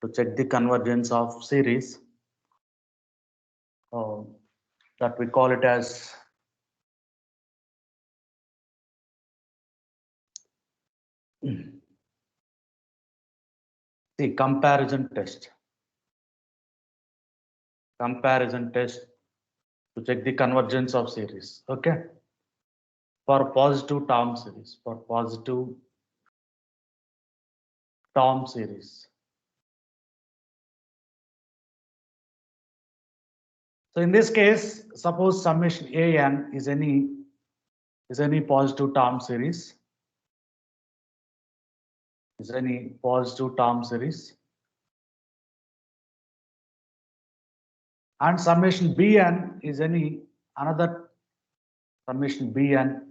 to check the convergence of series that we call it as the comparison test. Comparison test to check the convergence of series. Okay. For positive term series. For positive term series. So in this case, suppose summation an is any positive term series. Is any positive term series. And summation bn is any another summation bn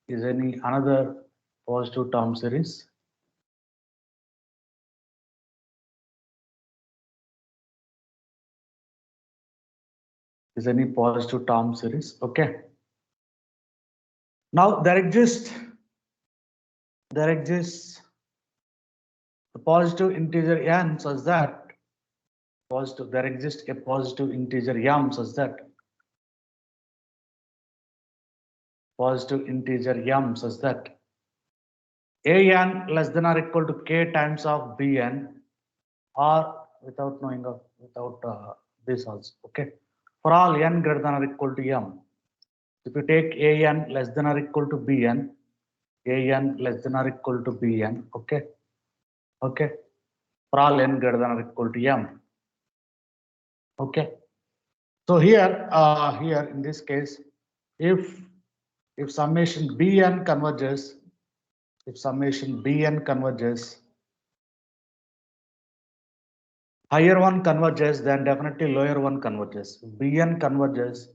is any another positive term series. Is any positive term series. Okay. Now there exists a positive integer n such that there exists a positive integer m such that an less than or equal to k times of bn, or without knowing of this also. Okay. For all n greater than or equal to m, if you take an less than or equal to bn, okay. For all n greater than or equal to m. Okay. So here in this case, if summation bn converges, higher one converges, then definitely lower one converges. If bn converges,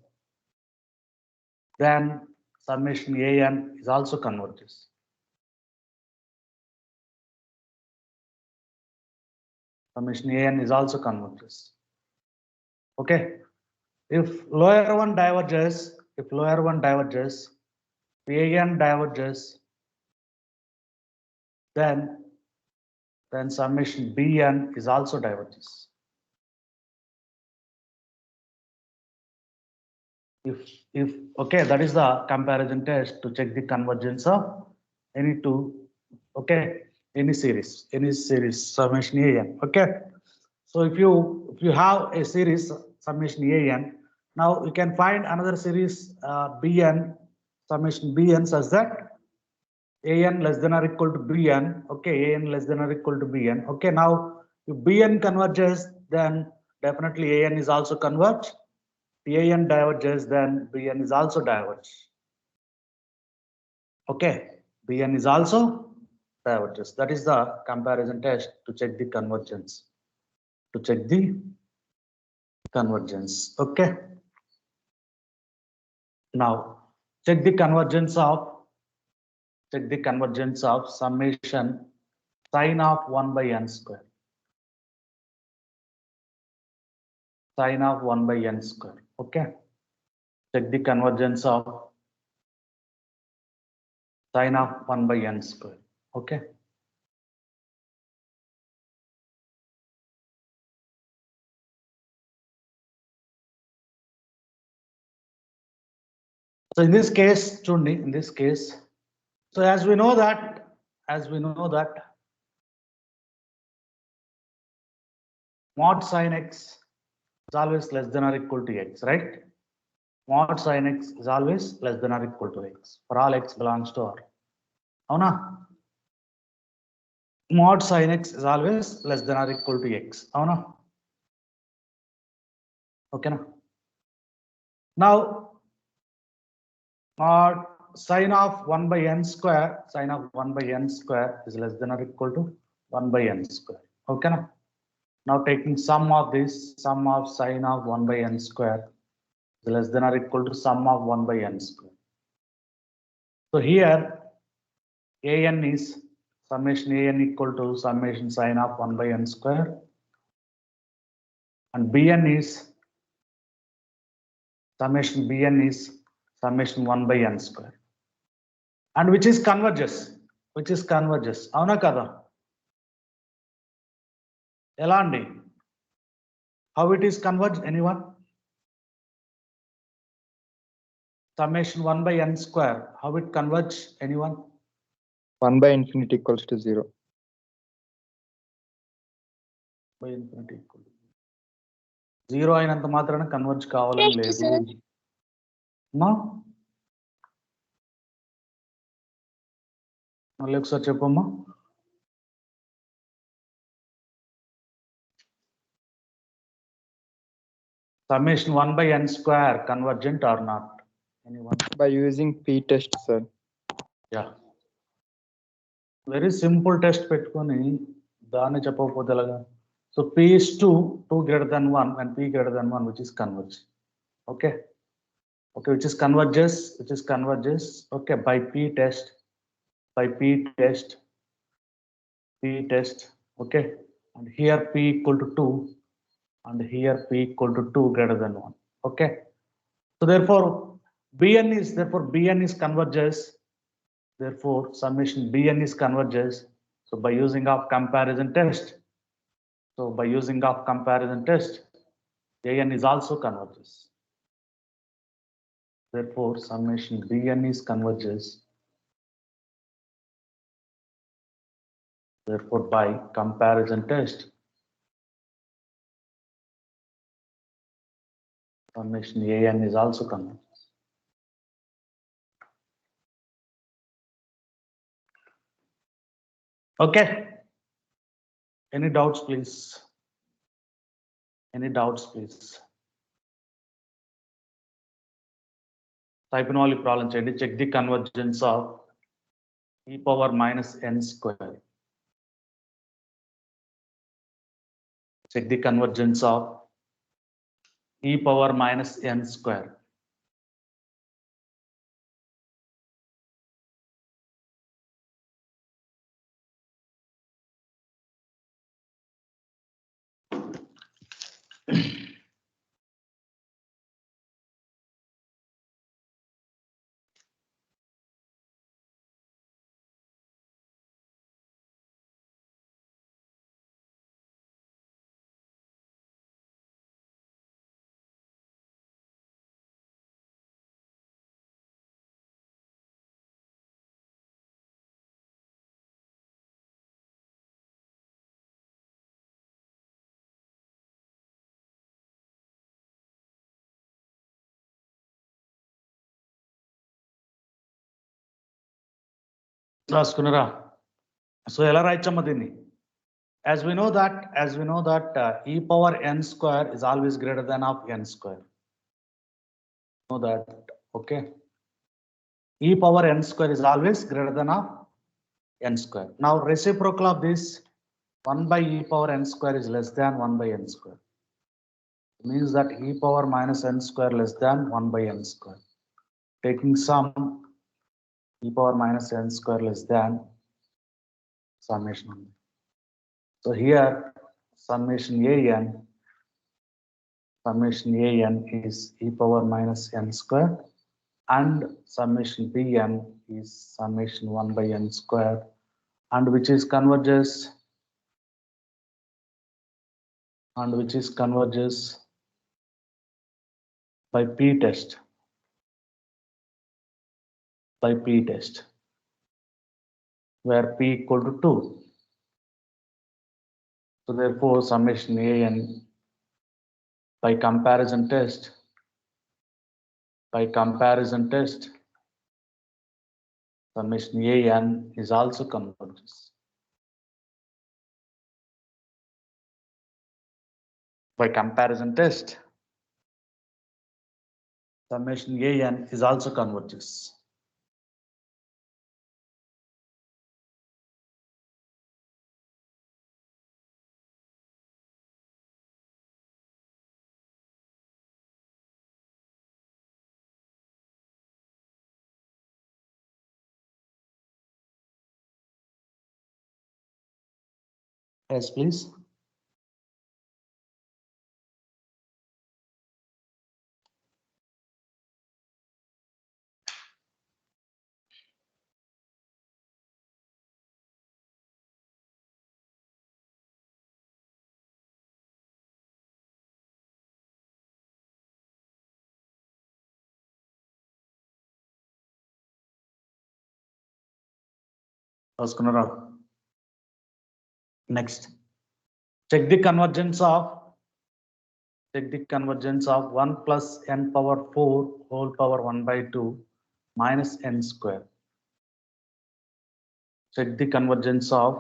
then summation an is also converges. Summation an is also converges. Okay. If lower one diverges, an diverges, then summation bn is also diverges. If okay, that is the comparison test to check the convergence of any two, okay, any series summation an. Okay. So if you have a series summation an, now you can find another series bn, summation bn such that an less than or equal to bn. Okay, an less than or equal to bn. Okay, now if bn converges, then definitely an is also converge. If an diverges, then bn is also diverge. Okay, bn is also diverges. That is the comparison test to check the convergence. Okay. Now check the convergence of summation sine of 1 by n square. Sine of 1 by n square. Okay. Check the convergence of sine of 1 by n square. Okay. So in this case, so as we know that mod sin x is always less than or equal to x, right? Mod sin x is always less than or equal to x for all x belongs to R. Avuna? Mod sin x is always less than or equal to x. Avuna? Okay. Now mod sine of 1 by n square, is less than or equal to 1 by n square. Okay. Now taking sum of sine of 1 by n square is less than or equal to sum of 1 by n square. So here an is summation an equal to summation sine of 1 by n square, and bn is summation 1 by n square, and which is converges. Avuna kada? ఎలా అండి? How it is converged? Anyone? Summation 1 by n square. How it converge? Anyone? 1 by infinity equals to 0. By infinity equal to 0 అయినంత మాత్రాన converge కావాలని లేదు. మళ్ళీ ఒకసారి చెప్పమ్మా. Summation 1 by n square convergent or not? Anyone? By using p test, sir. Yeah. Very simple test పెట్టుకొని దాన్ని చెప్పకపోతే ఎలాగా? So p is 2 greater than 1 and p greater than 1, which is converge. Okay. Okay, which is converges. Okay, by p test. Okay, and here p equal to 2 and here p equal to 2 greater than 1. Okay, so therefore bn is converges. Therefore summation bn is converges. So by using of comparison test, an is also converges. Therefore summation bn is converges. Therefore by comparison test, summation an is also converges. Okay, any doubts please? Type in all problem cheyandi. Check the convergence of e power minus n square. Check the convergence of e power minus n square. రాసుకున్నారా? So ఎలా రాయొచ్చమ్మా దీన్ని? As we know that e power n square is always greater than of n square. Know that, okay? E power n square is always greater than of n square. Now reciprocal of this 1 by e power n square is less than 1 by n square. It means that e power minus n square less than 1 by n square. Taking sum, e power minus n square less than summation. So here summation an is e power minus n square and summation bn is summation 1 by n square, and which is converges by p test. Where p equal to 2. So therefore summation an by comparison test, summation an is also converges. By comparison test, summation an is also converges. Yes, please. Next, check the convergence of 1 plus n power 4 whole power 1 by 2 minus n square. Check the convergence of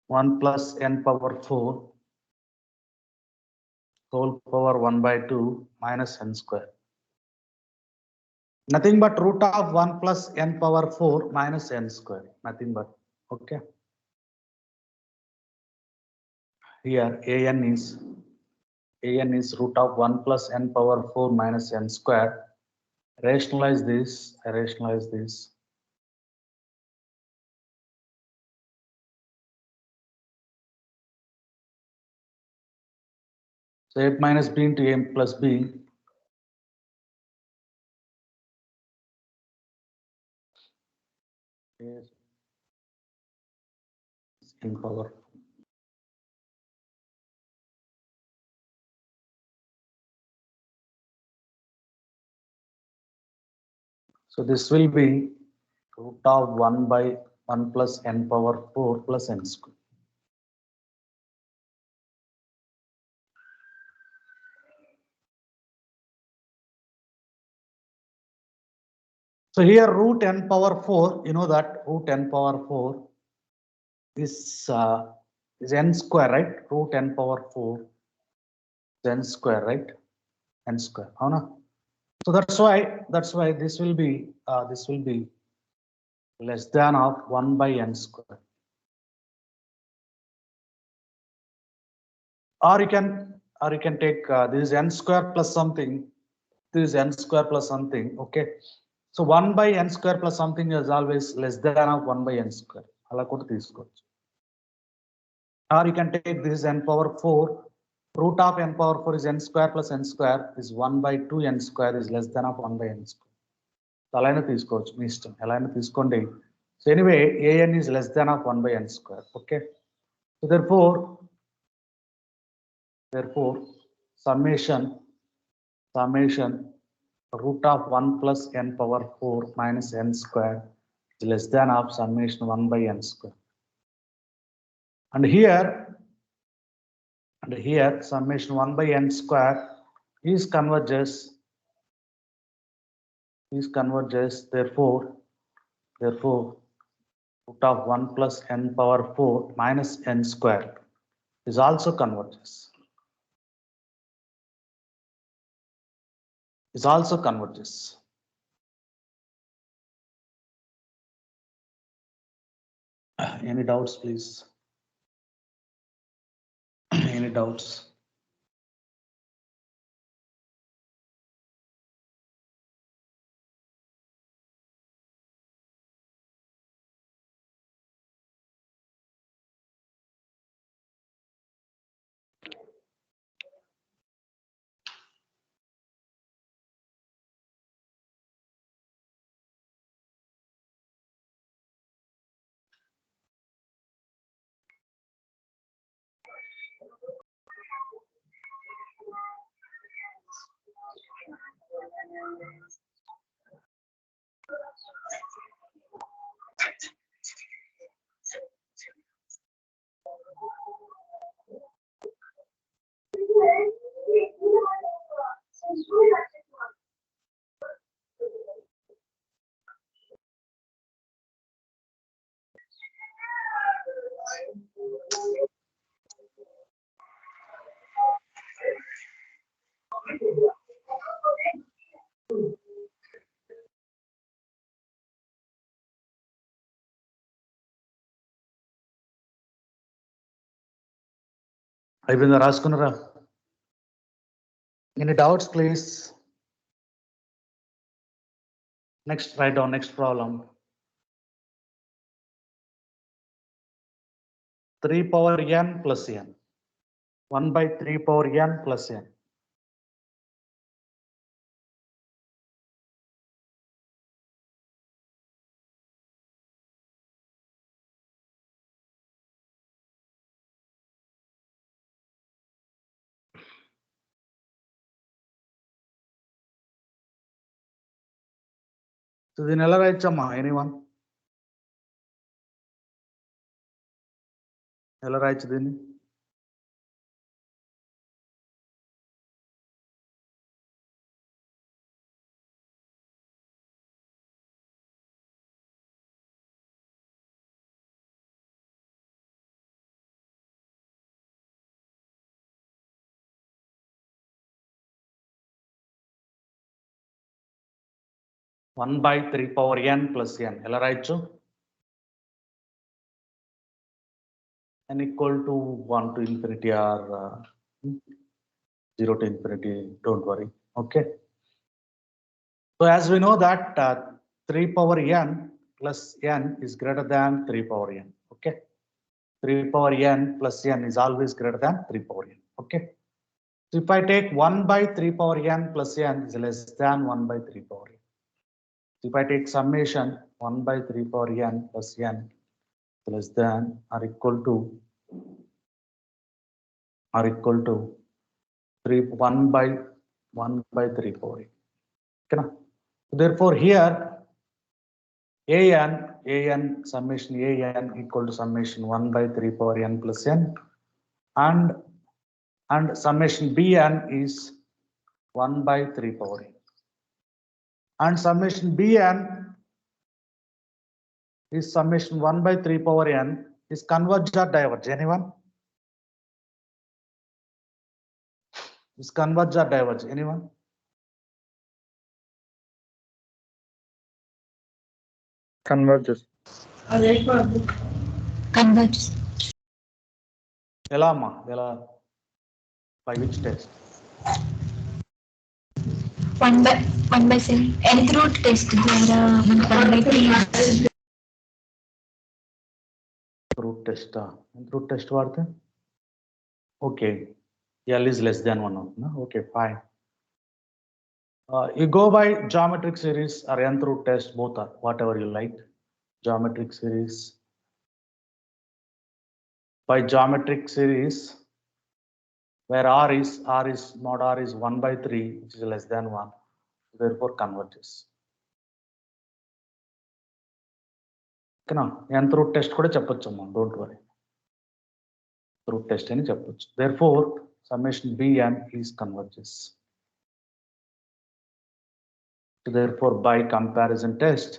1 plus n power 4 whole power 1 by 2 minus n square. Nothing but root of 1 plus n power 4 minus n square. Nothing but. Okay. Here an is root of 1 plus n power 4 minus n square. Rationalize this. So a minus b into a plus b. In power. So this will be root of 1 by 1 plus n power 4 plus n square. So here root n power 4, you know that root n power 4 is n square, right? Root n power 4 is n square, right? N square. Oh, no. So that's why this will be less than of 1 by n square. Or you can take this is n square plus something. This is n square plus something. Okay. So 1 by n square plus something is always less than of 1 by n square. Or you can take this n power 4. Root of n power 4 is n square plus n square is 1 by 2 n square is less than of 1 by n square. So anyway, an is less than of 1 by n square. Okay. So therefore summation root of 1 plus n power 4 minus n square is less than of summation 1 by n square. And here summation 1 by n square is converges. Therefore root of 1 plus n power 4 minus n square is also converges. Any doubts, please? Any doubts? అయిపోయిందా రాసుకున్నారా? Any doubts, please? Next, write down next problem. 3 power n plus n. 1 by 3 power n plus n. So దీన్ని ఎలా రాయొచ్చమ్మా? Anyone? ఎలా రాయొచ్చు దీన్ని? One by 3 plus n ఎలా రాయొచ్చు? n equal to 1 to infinity or 0 to infinity, don't worry. Okay. So as we know that 3 power n plus n is greater than 3 power n. Okay. 3 power n plus n is always greater than 3 power n. Okay. So if I take 1 by 3 power n plus n is less than 1 by 3 power n. So if I take summation 1 by 3 power n plus n less than or equal to 3 1 by 3 power n. Okay. Therefore here an summation an equal to summation 1 by 3 power n plus n and summation bn is 1 by 3 power n and summation bn is summation 1 by 3 power n is converge or diverge. Anyone? Is converge or diverge? Anyone? Converges. Converges. ఎలా అమ్మా? ఎలా? By which test? 1 by 7 nth root test ద్వారా మనకు 1 by 3 Root test. Root test వాడితే okay, L is less than 1 అవుతుందా? Okay, fine. You go by geometric series or nth root test, both are whatever you like. Geometric series. By geometric series, where r is mod r is 1 by 3, which is less than 1, therefore converges. Nth root test kuda cheppachumma, don't worry. Root test ani cheppochu. Therefore summation bn is converges. Therefore by comparison test,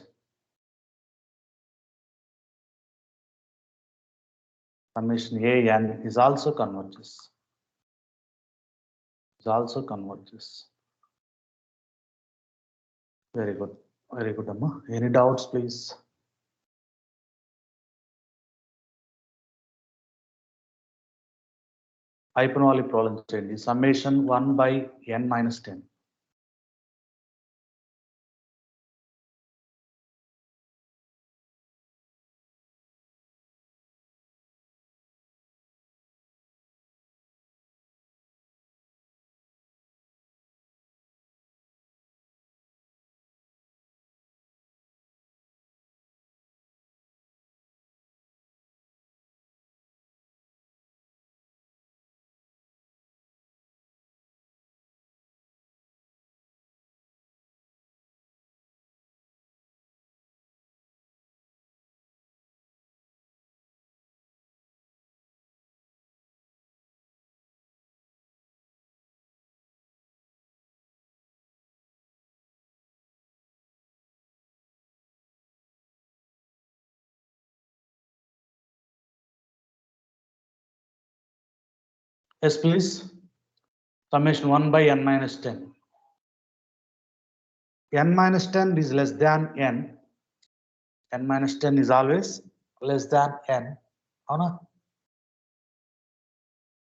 summation an is also converges. Very good, amma. Any doubts, please? Hypermolic problem change. Summation 1 by n minus 10. Yes, please. Summation 1 by n minus 10. N minus 10 is less than n. N minus 10 is always less than n.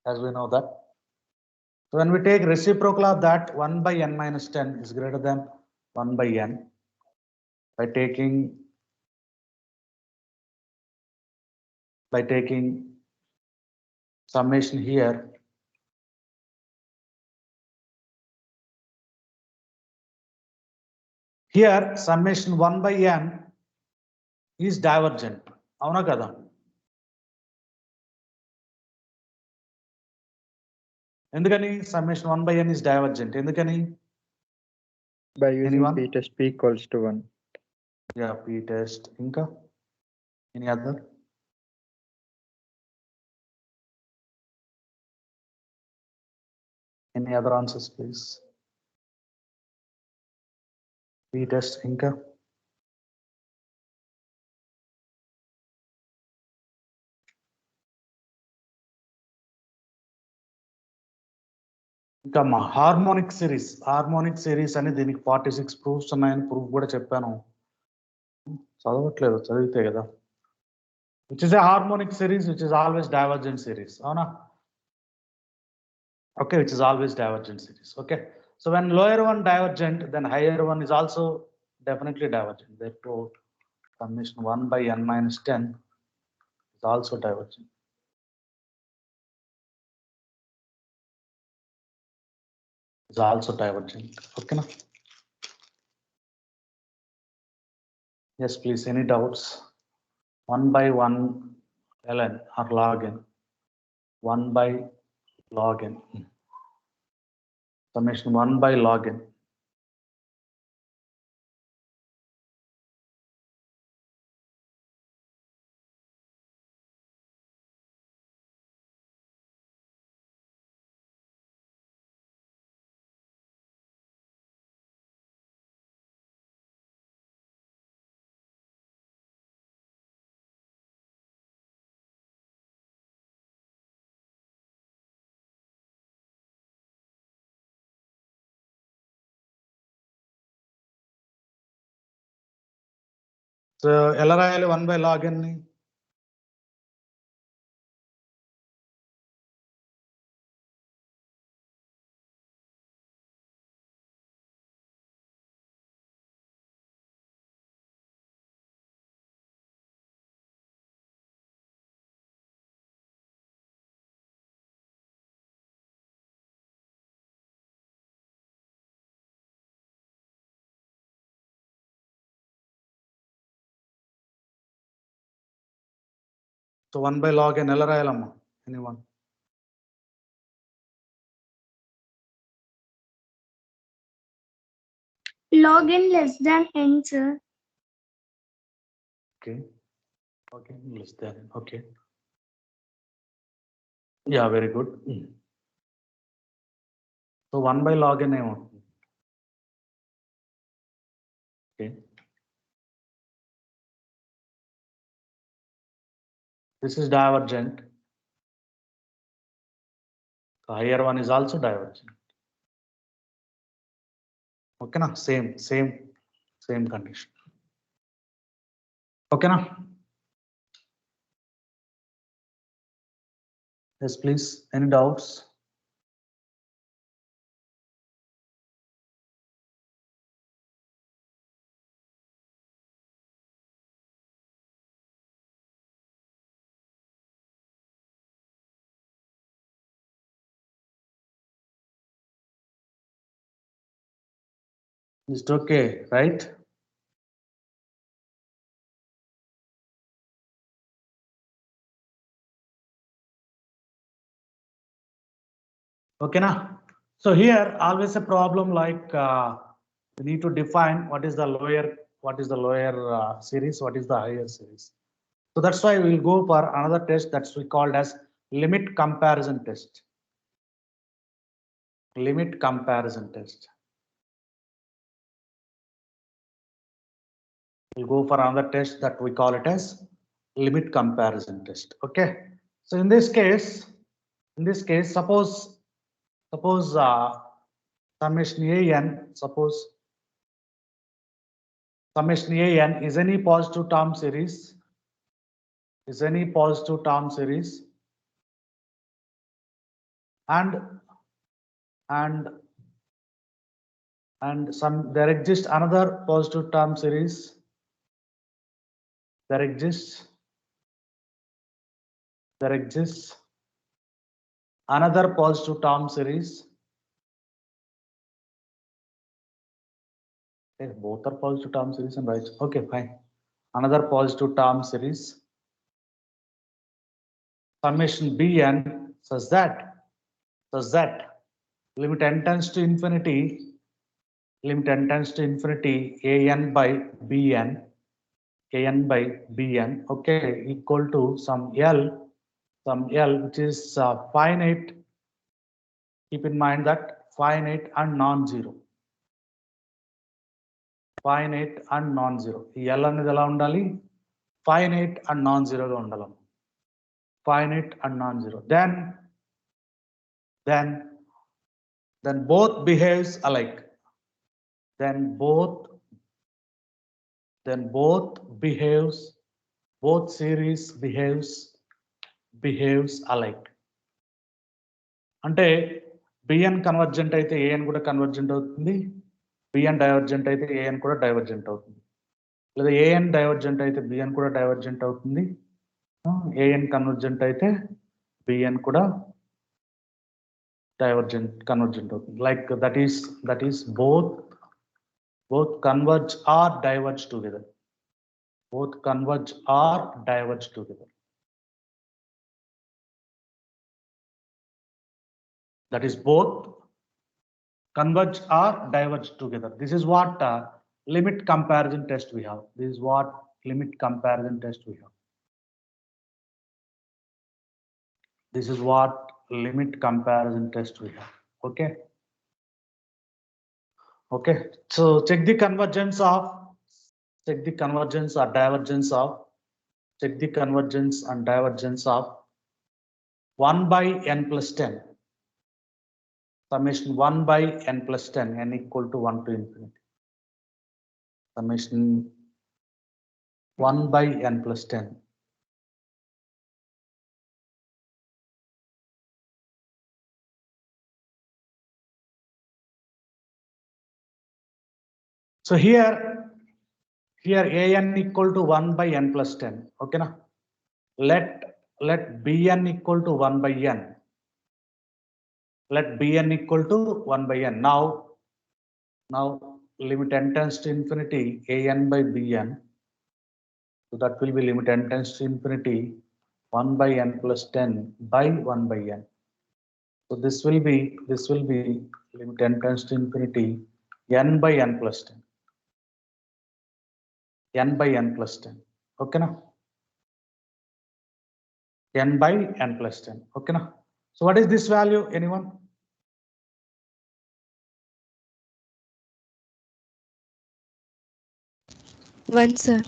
As we know that. So when we take reciprocal of that, 1 by n minus 10 is greater than 1 by n. By taking summation here, summation 1 by n is divergent. Avuna kada? Endukani summation 1 by n is divergent? Endukani? By using Anyone? p test p equals to 1. Yeah, p test. Inka? Any other? Any other answers, please? Test ఇంకా ఇంకా మా harmonic series అని దీనికి 46 proofs ఉన్నాయని proof కూడా చెప్పాను. చదవట్లేదు, చదివితే కదా. Which is a harmonic series which is always divergent series, అవునా? Okay, which is always divergent series. Okay, so when lower one divergent, then higher one is also definitely divergent. Therefore, summation 1 by n minus 10 is also divergent. Is also divergent. Okay, na? Yes, please. Any doubts? 1 by 1 ln or log n. 1 by log n. Summation 1 by log n. So, ఎలా రాయాలి 1 by log n ని? So 1 by log n ఎలా రాయాలమ్మా? Anyone? Log n less than n, sir. Okay. Okay, less than. Okay. Yeah, very good. So 1 by log n ఏమవుతుంది? Okay. This is divergent. The higher one is also divergent. Okay, na? Same condition. Okay, na? Yes, please. Any doubts? Is it okay, right? Okay, na? So here always a problem like we need to define what is the lower series, what is the higher series. So that's why we'll go for another test that's we called as limit comparison test. Limit comparison test. We'll go for another test that we call it as limit comparison test. Okay. So in this case, suppose summation an, suppose summation an is any positive term series, and some there exists another positive term series. There exists another positive term series. Okay, both are positive term series and right. Okay, fine. Another positive term series. Summation bn such that limit n tends to infinity, an by bn, okay, equal to some L which is finite Keep in mind that finite and non-zero. Finite and non-zero. ఈ L అనేది ఎలా ఉండాలి? Finite and non-zero గా ఉండాలి. Finite and non-zero. Then both behaves alike. Then both series behaves alike. అంటే Bn convergent అయితే An కూడా convergent అవుతుంది. Bn డైవర్జెంట్ అయితే An కూడా డైవర్జెంట్ అవుతుంది. లేదా An డైవర్జెంట్ అయితే Bn కూడా డైవర్జెంట్ అవుతుంది. An కన్వర్జెంట్ అయితే Bn కూడా కన్వర్జెంట్ అవుతుంది. Like that is both converge or diverge together. Both converge or diverge together. That is both converge or diverge together. This is what limit comparison test we have. This is what limit comparison test we have. This is what limit comparison test we have. Okay. Okay. So check the convergence or divergence of. Check the convergence and divergence of 1 by n plus 10. Summation 1 by n plus 10, n equal to 1 to infinity. Summation 1 by n plus 10. So here an equal to 1 by n plus 10. Okay, na? Let bn equal to 1 by n. Let bn equal to 1 by n. Now limit n tends to infinity an by bn. So that will be limit n tends to infinity 1 by n plus 10 by 1 by n. So this will be limit n tends to infinity n by n plus 10. N by n plus 10. Okay, na? N by n plus 10. Okay, na? So what is this value? Anyone? One, sir.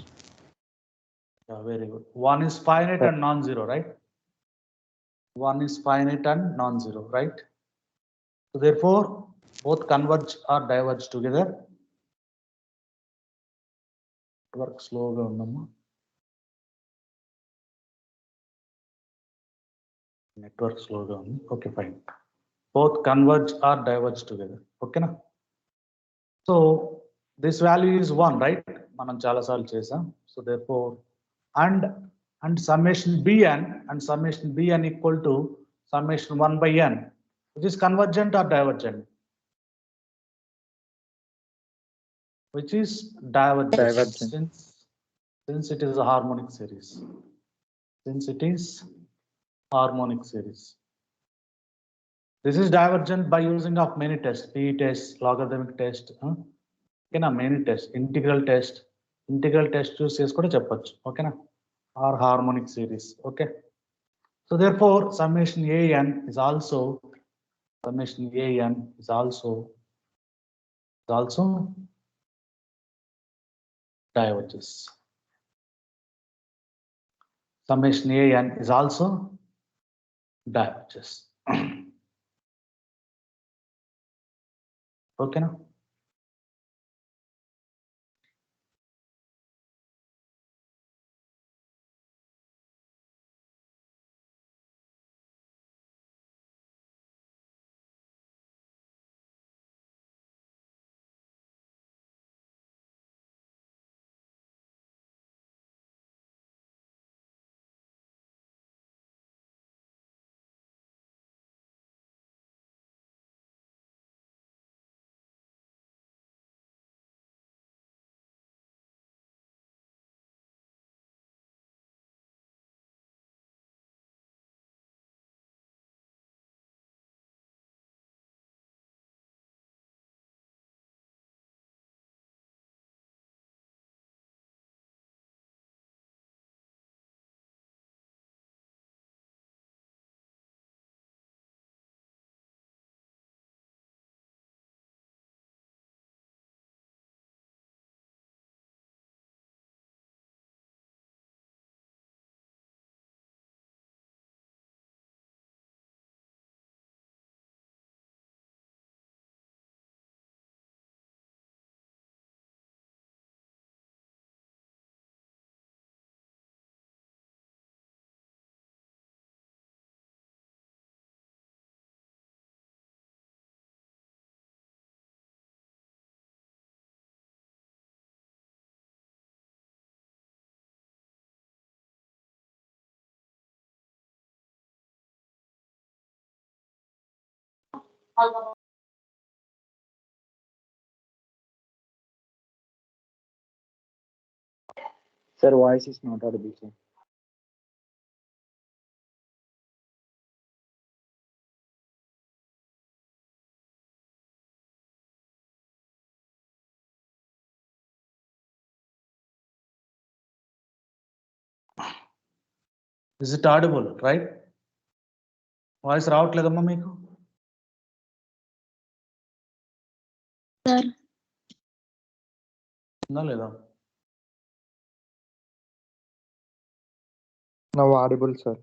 Yeah, very good. One is finite and non-zero, right? One is finite and non-zero, right? So therefore, both converge or diverge together. Work slow ga undamma. Network slow ga undi. Okay, fine. Both converge or diverge together. Okay, na? So this value is 1, right? Manam chala saarlu chesam. So therefore, and summation bn equal to summation 1 by n, which is convergent or divergent? Which is divergent. Since it is a harmonic series. Since it is harmonic series. This is divergent by using of many tests, PE test, logarithmic test, okay, na, many tests, integral test use chesi kuda cheppochu. Okay, na? Or harmonic series. Okay. So therefore, summation an is also diverges. Summation an is also diverges. Okay, na? Sir, voice is not audible, sir. Is it audible, right? Voice రావట్లేదమ్మా మీకు? Sir. ఉందా లేదా? Now audible, sir.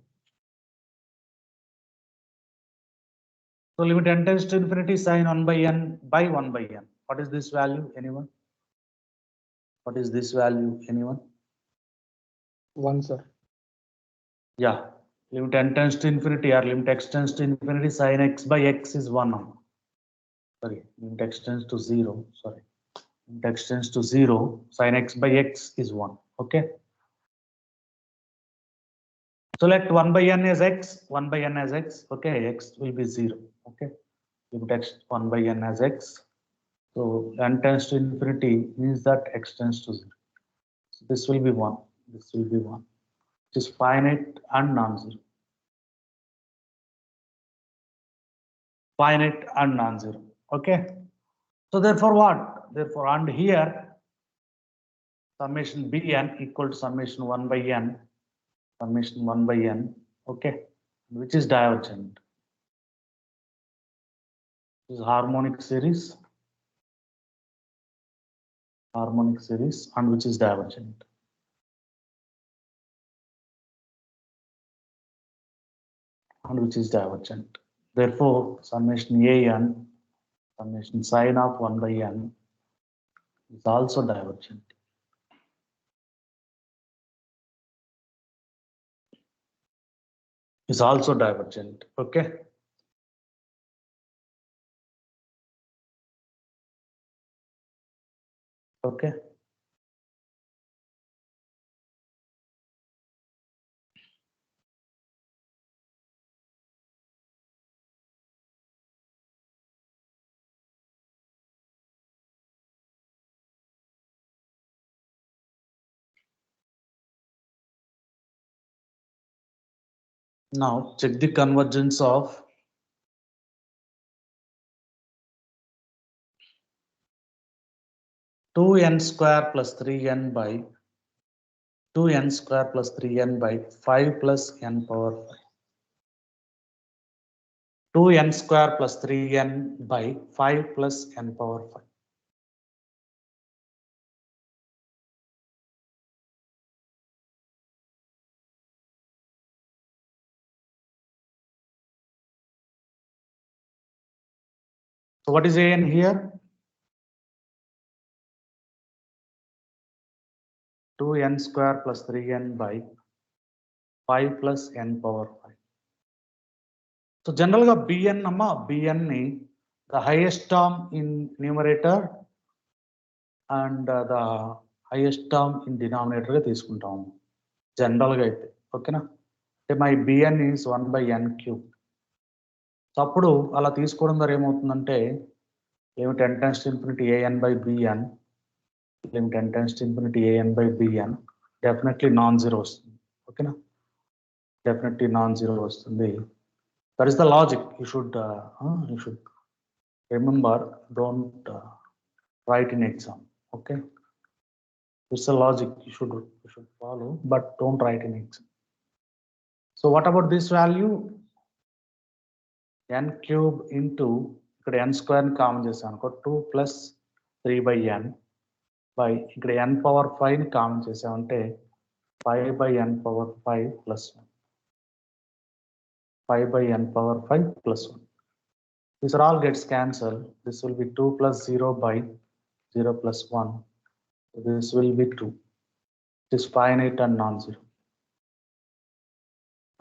So limit n tends to infinity sin 1 by n by 1 by n. What is this value? Anyone? What is this value? Anyone? 1, sir. Yeah. Limit n tends to infinity or limit x tends to infinity sin x by x is 1 now. Sorry, limit x tends to 0. Sorry. Limit x tends to 0, sin x by x is 1. Okay. Select 1 by n as x, 1 by n as x. Okay, x will be 0. Okay. Limit x 1 by n as x. So n tends to infinity means that x tends to 0. So this will be 1. This will be 1. It is finite and non-zero. Finite and non-zero. Okay. So therefore what? Therefore, and here summation bn equal to summation 1 by n, summation 1 by n. Okay, which is divergent. This is harmonic series, and which is divergent. And which is divergent. Therefore, summation an, summation sin of 1 by n is also divergent. Is also divergent. Okay. Okay. Now check the convergence of two n square plus 3n by 2n square plus 3n by 5 plus n power 5. 2n square plus 3n by 5 plus n power 5. So what is an here? 2n square plus 3n by 5 plus n power 5. So generally bn bn the highest term in numerator and the highest term in denominator ga తీసుకుంటాము general గా అయితే ఓకేనా అంటే my bn is 1 by n cube. So అప్పుడు అలా తీసుకోవడం ద్వారా ఏమవుతుందంటే limit n tends to infinity an by bn, limit n tends to infinity an by bn definitely non zero వస్తుంది ఓకేనా డెఫినెట్లీ నాన్ జీరో వస్తుంది. That is the logic. You should remember, don't write in exam. Okay, it's a logic you should follow, but don't write in exam. So what about this value? N cube into ఇక్కడ n square ని common చేశాను అనుకో 2 plus 3 by n by ఇక్కడ n power 5 ని common చేసామంటే 5 by n power 5 plus 1. 5 by n power 5 plus 1. This all gets cancelled. This will be 2 plus 0 by 0 plus 1. This will be 2. It is finite and non-zero.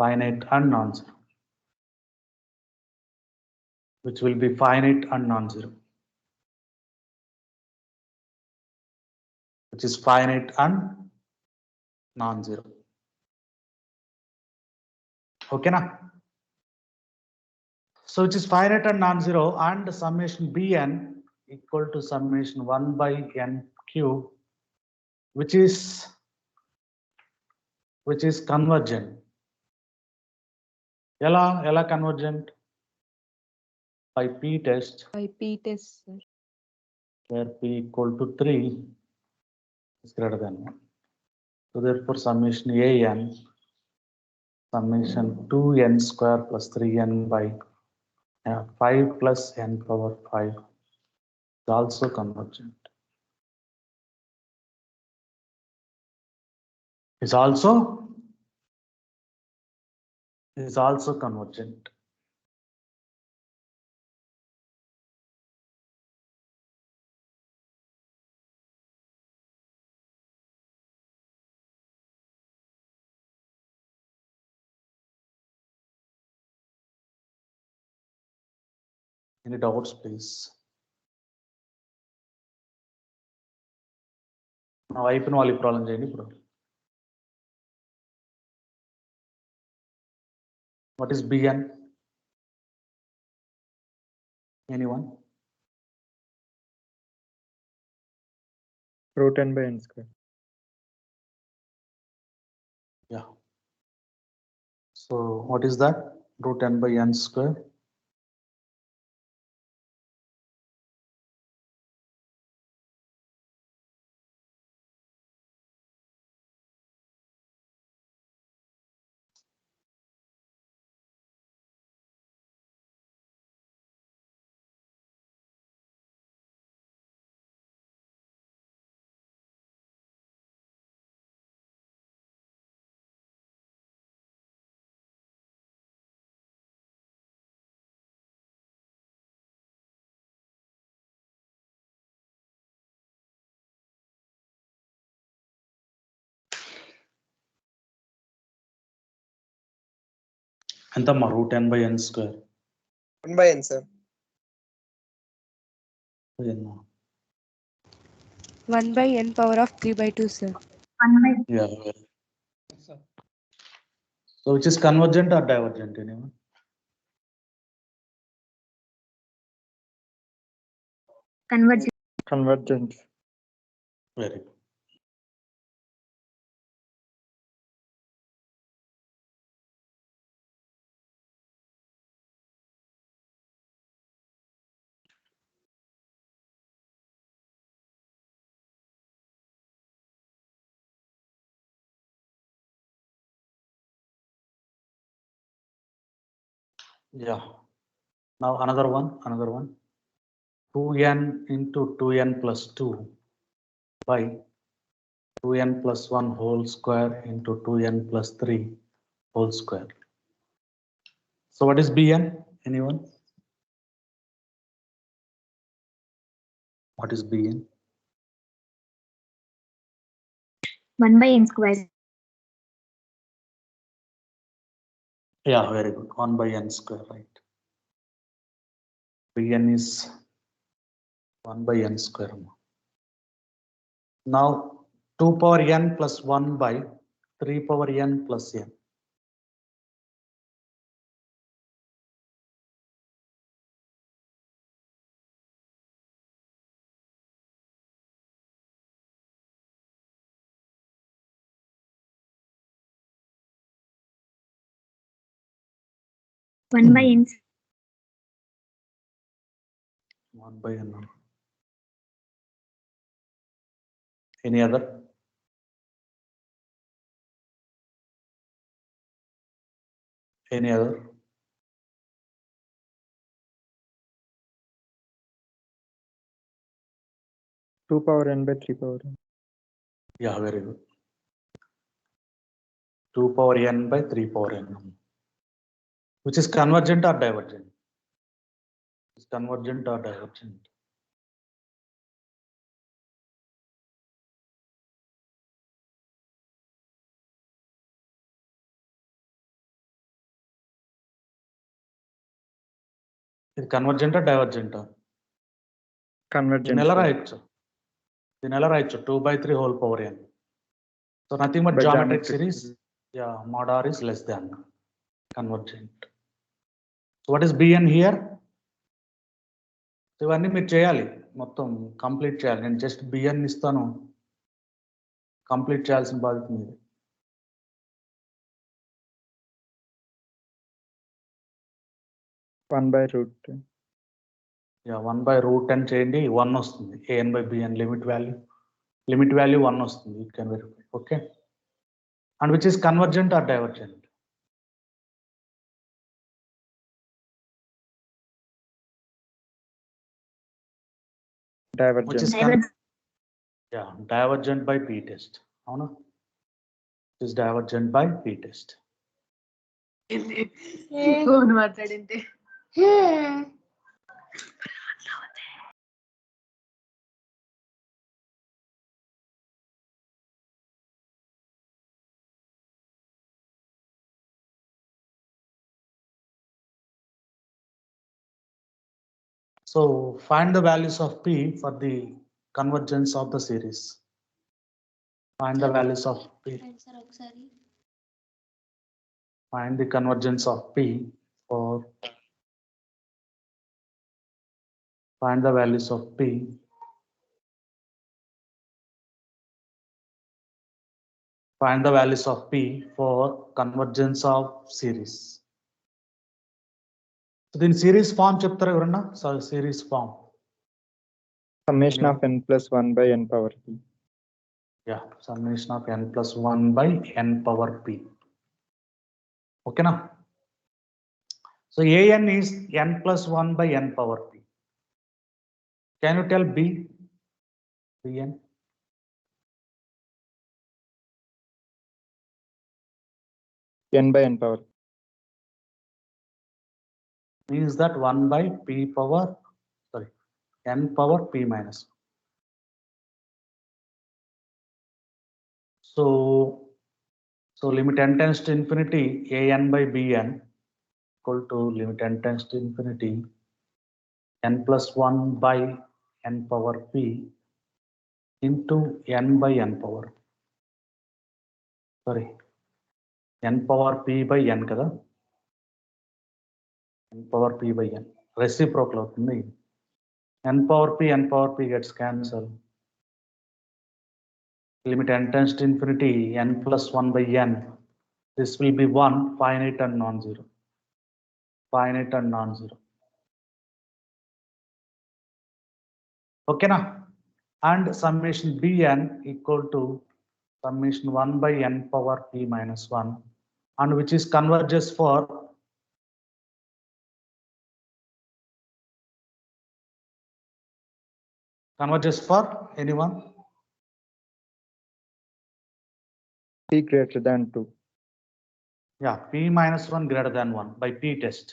Finite and non-zero. Which will be finite and non-zero. Which is finite and non-zero. Okay na? So which is finite and non-zero, and summation Bn equal to summation 1 by n cube, which is convergent. Ela convergent by p test, By P test, sir. where p equal to 3 is greater than 1. So therefore summation an summation 2n square plus 3n by 5 plus n power 5 is also convergent. Is also convergent. Any doubts, please? Now అయిపోయిన వాళ్ళు problem చేయండి ఇప్పుడు. What is Bn? Anyone? Root n by n square. Yeah. So what is that? Root n by n square. ఎంతమ్మా root n by n square? 1 by n, sir. ఎన్నో? 1 by n power of 3 by 2, sir. Yeah. Well. So which is convergent or divergent? Anyone? Convergent. Very good. Yeah. Now another one. 2n into 2n plus 2 by 2n plus 1 whole square into 2n plus 3 whole square. So what is Bn? Anyone? What is Bn? 1 by n square. Yeah, very good. 1 by n square, right? Bn is 1 by n square. Now 2 power n plus 1 by 3 power n plus n. One by n. 1 by n. Any other? Any other? Two power n by 3 power n. Yeah, very good. 2 power n by 3 power n. Which is convergent or divergent? Is convergent or divergent? Is convergent or divergent? Convergent. దీని ఎలా రాయొచ్చు 2 by 3 whole power n. So nothing but By geometric geometric series. Yeah, mod r is less than convergent. So what is bn here? So ఇవన్నీ మీరు చేయాలి, మొత్తం complete చేయాలి. నేను just bn ఇస్తాను, కంప్లీట్ చేయాల్సిన బాధ్యత మీది. One by root 10. 1/√10 చేయండి, 1 వస్తుంది. an/bn లిమిట్ వాల్యూ 1 వస్తుంది. You can verify. Okay, and which is convergent or divergent? Divergent. Which is divergent by p test. అవునా, is divergent by p test. Phone మాట్లాడింటే So find the values of p for the convergence of the series. Find the values of p. Find the convergence of p for. Find the values of p. Find the values of p for convergence of series. So in series form చెప్తారా ఎవరన్నా? So series form. Summation of n plus 1 by n power p. Yeah, summation of n plus 1 by n power p. Okay na? So an is n plus 1 by n power p. Can you tell bn? N by n power. Means that 1 by p power, sorry, n power p minus. So limit n tends to infinity an by bn equal to limit n tends to infinity n plus 1 by n power p into n by n power. Sorry, n power p by n kada, n power p by n reciprocal అవుతుంది. n power p gets cancelled. Limit n tends to infinity n plus 1 by n. This will be 1, finite and non-zero. Finite and non-zero. Okay na? And summation bn equal to summation 1 by n power p minus 1, and which is converges for anyone? P greater than 2. Yeah, p minus 1 greater than 1 by p test.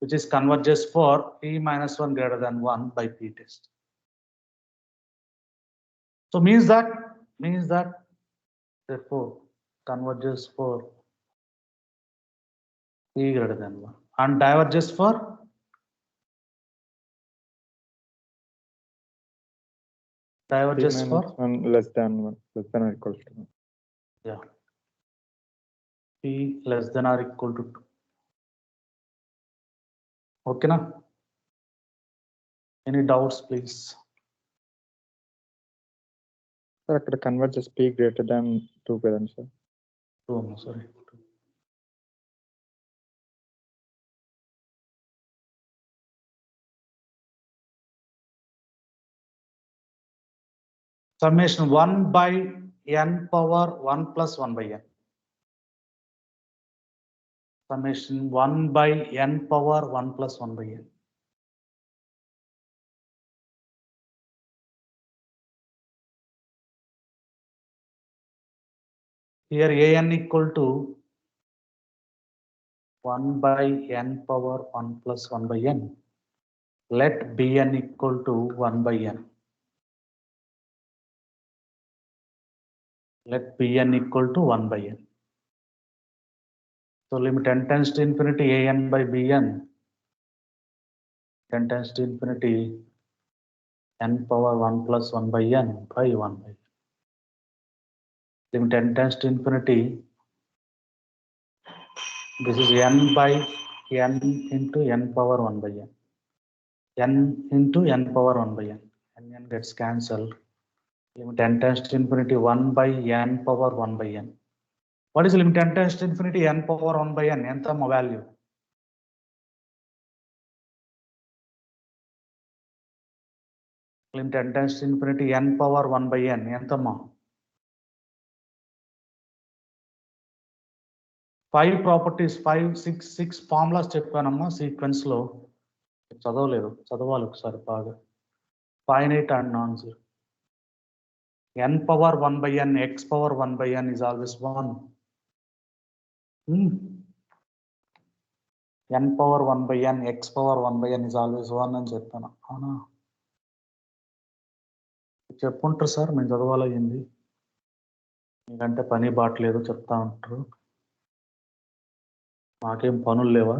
Which is converges for p minus 1 greater than 1 by p test. So means that therefore converges for p greater than 1 and diverges for P minus 1 less than or equal to 1. Yeah, p less than or equal to 2. Okay na? Any doubts please? Sir, అక్కడ converges P greater than 2 కదండి sir. 2, no, sorry. 2. Summation 1 by n power 1 plus 1 by n. Summation 1 by n power 1 plus 1 by n. Here an equal to 1 by n power 1 plus 1 by n. Let bn equal to 1 by n. Let bn equal to 1 by n. So limit n tends to infinity an by bn. n tends to infinity n power 1 plus 1 by n by 1 by n. Limit n tends to infinity This is n by n into n power 1 by n. N into n power 1 by n. And n gets cancelled. Limit n tends to infinity 1 by n power 1 by n. What is limit n tends to infinity n power 1 by n? Nth value. Limit n tends to infinity n power 1 by n. Nth 5 properties 6 formulas చెప్పానమ్మా sequence లో చదవలేదు చదవాలి ఒకసారి బాగా finite and non zero n power 1 by n x power 1 by n is always 1 n power 1 by n x power 1 by n is always 1 అని చెప్పాను అవునా చెప్పుంటారు సార్ మేము చదవాలయ్యింది మీకంటే పని బాట్లేదు చెప్తా ఉంటారు మాకేం పనులు లేవా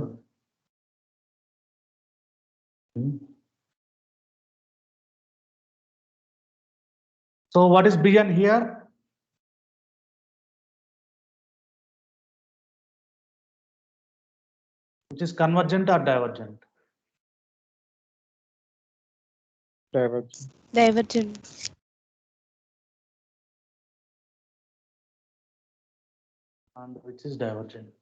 So what is Bn here? Which is convergent or divergent? Divergent. And which is divergent?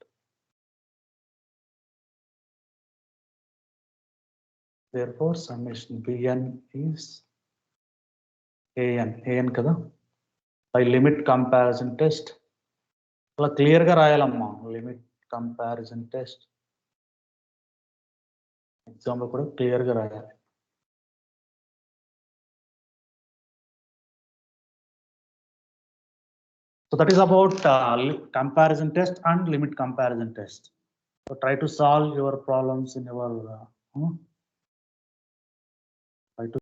Therefore, summation Bn is an kada by limit comparison test. Ala clear ga rayalama limit comparison test. Exam lo kuda clear ga rayali. So that is about comparison test and limit comparison test. So try to solve your problems in your